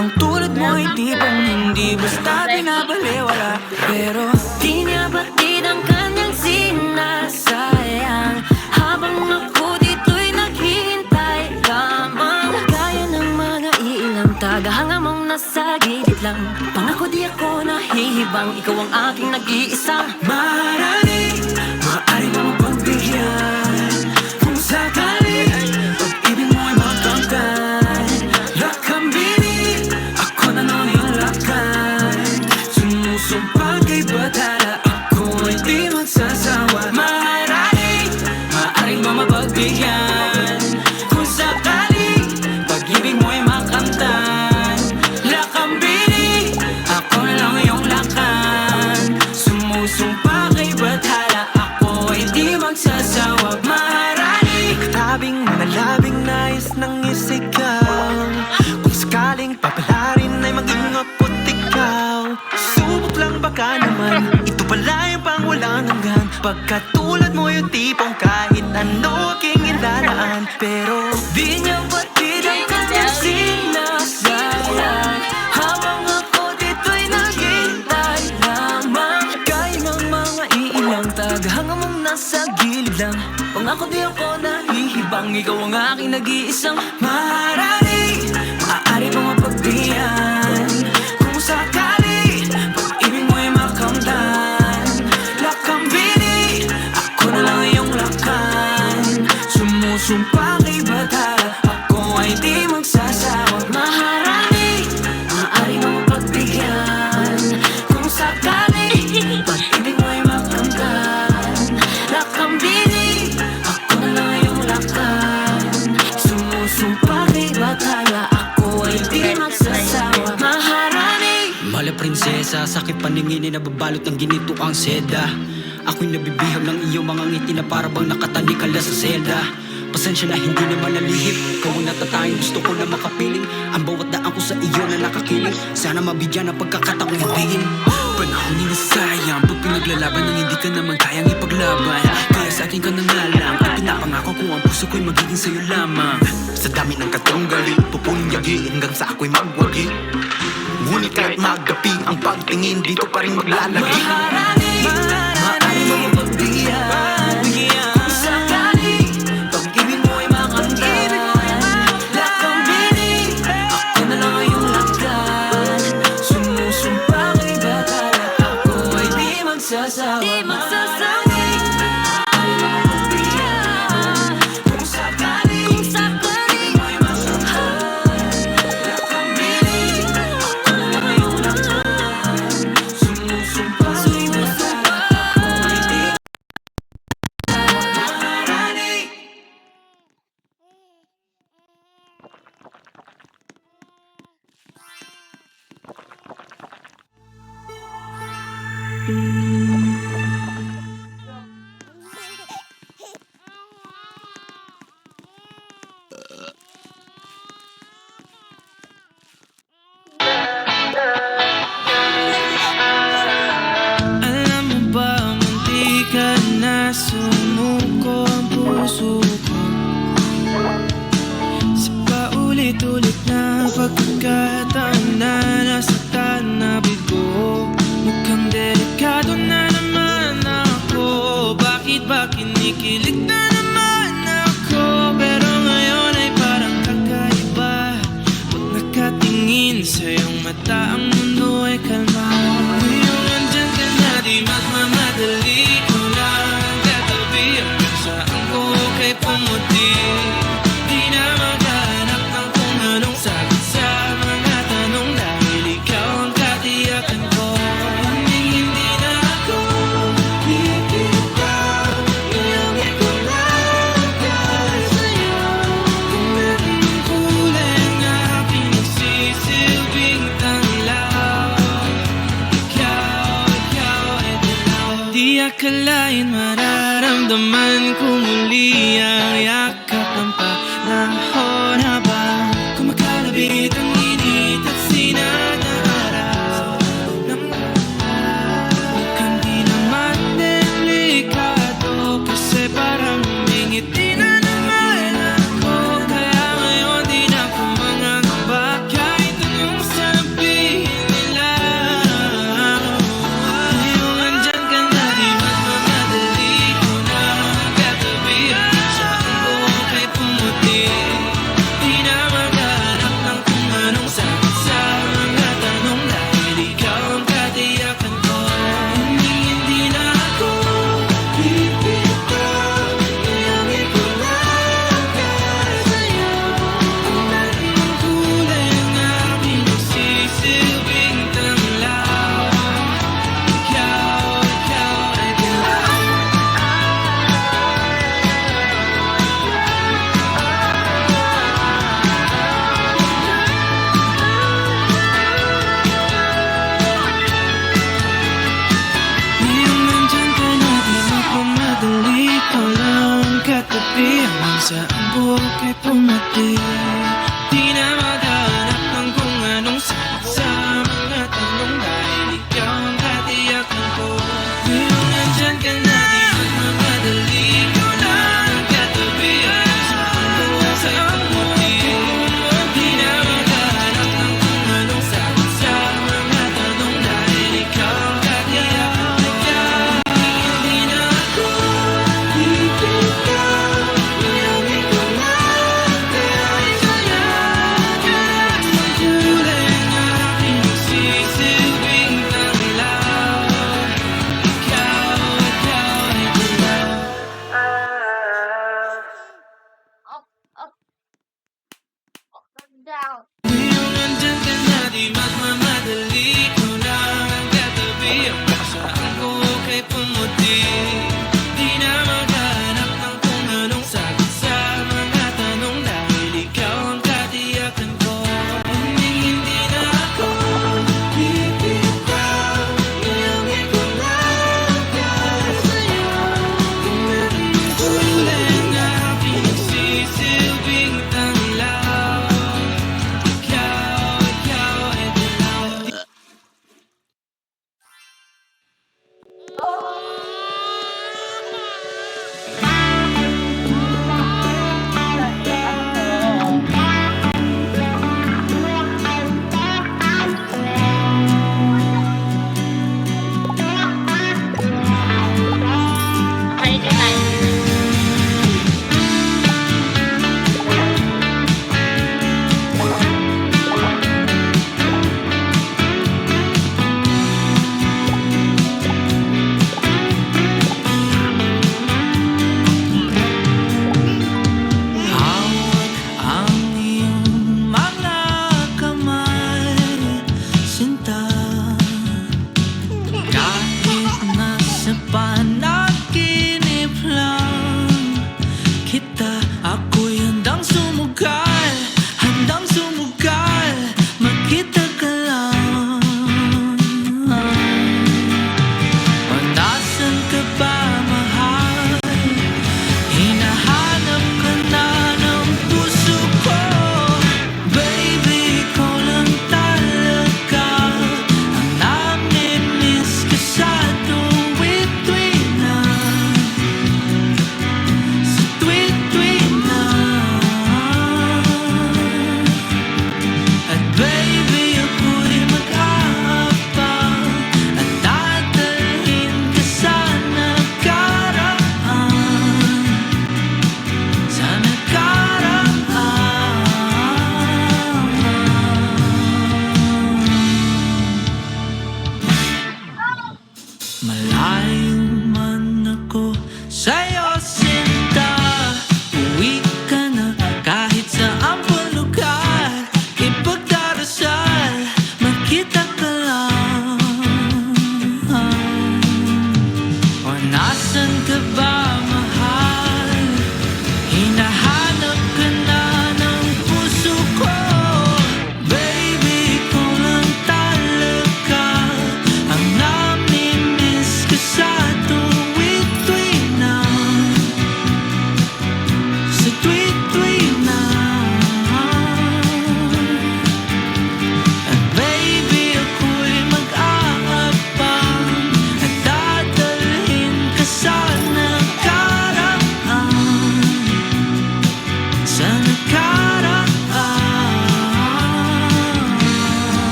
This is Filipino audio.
Ang tulad mo'y tipong hindi basta binabalewala. Pero di niya batid ang kanyang sinasayang, habang ako dito'y naghihintay lamang. Gaya ng mga ilang tagahanga mong nasa gilid lang. Pangako di ako nahihibang, ikaw ang aking nag-iisa. maaari mo mapagbigyan. Kung sakali pag-ibig mo'y magkamtan, lakambini, ako na lang yung lakan. Sumusumpa kay batala, ako ay di magsasawa. Maaari mo mapagbigyan. Kung sakali pag-ibig mo'y makamtan, lakambini, ako na lang yung lakan. Sumusumpa kay batala, ako ay di magsasawa. Maharani, tabing malabing nais ng isigaw. Kung sakaling papalarin ay maging ako't ikaw. Subok lang baka naman, ito pala yung pang walang hanggan. Pagkatulad mo yung tipong kahit ano aking ilalaan. Pero di niya batid ang kanyang sinasayang, habang ako dito'y naghihintay lamang. Gaya ng mga iilang tagahanga mong nasa gilid lang. Pangako di ako nahihibang, ikaw ang aking nag-iisang. Maaari mo mapagbigyan. Kung sakali pag-ibig mo'y makamtan, lakambini, ako na lang iyong lakan. Sumusumpa kay batala, ako ay di magsasawa. Maaari mo mapagbigyan. Kung sakali pag-ibig mo'y makamtan, lakambini, ako na lang iyong lakan. Sumusumpa kay batala, ako ay di magsasawa. Mala prinsesa, sakit paningin na babalot ng ginito ang seda. Ako'y nabibihag ng iyong mga ngiti na parabang nakatalikala sa selda. Pasensya na hindi naman nalihip, ikaw ang natatayang gusto ko na makapiling. Ang bawat daan ko sa iyo na nakakiling, sana mabigyan ng pagkakataong ibigin. Panahon ni nasayang, pag pinaglalaban ng hindi ka naman kayang ipaglaban. Kaya sa akin ka nang alam, at pinapangako ko ang puso ko'y magiging sa'yo lamang. Sa dami ng katunggali, pupunyagi hanggang sa ako'y magwagi. Ngunit kahit magapi, ang pagtingin dito pa rin maglalagi. Maaari mo mapagbigyan. Kung sakali pag-ibig mo'y makamtan, lakambini, ako na lang iyong lakan. Sumusumpa kay batala, ako ay di magsasawa. Di magsasawa. Maaari mo mapagbigyan. Kung sakali pag-ibig mo'y makamtan, lakambini, ako na lang iyong lakan. Sumusumpa kay batala, ako ay di maharani. Alam mo ba, munti ka na sumuko ang puso ko sa paulit-ulit na pagkakataon na nasaktan na bigo. Mukhang delikado na naman ako, bakit ba kinikilig na naman ako? Pero ngayon ay parang kakaiba, pag nakatingin sa iyong mata ang mundo ay kalma. Ngayong nandyan ka na, di magmamadali ko lang katabi, hanggang saan ko kay pumuti. Di na maghanap ng kung anong sagot sa mga tanong, dahil ikaw ang katiyakan ko. Hindi na ako bibitaw, iyong ikulang sa'yo. Kung meron ng kulay ang aking nagsisilbing tanglaw, ikaw ay dilaw. Di akalain mararamdaman ko muli ang yakap ng panahon, habang kumakalabit ang init at sinat na araw ng mukhang di naman delikado, kasi parang humingiti na naman ako. Kaya ngayon di na ako mangangamba, kahit anong ang kulay ng aking sisilbing tanglaw. Ikaw ay dilaw. Up, down. Ngayong andyan ka na, di magmamahal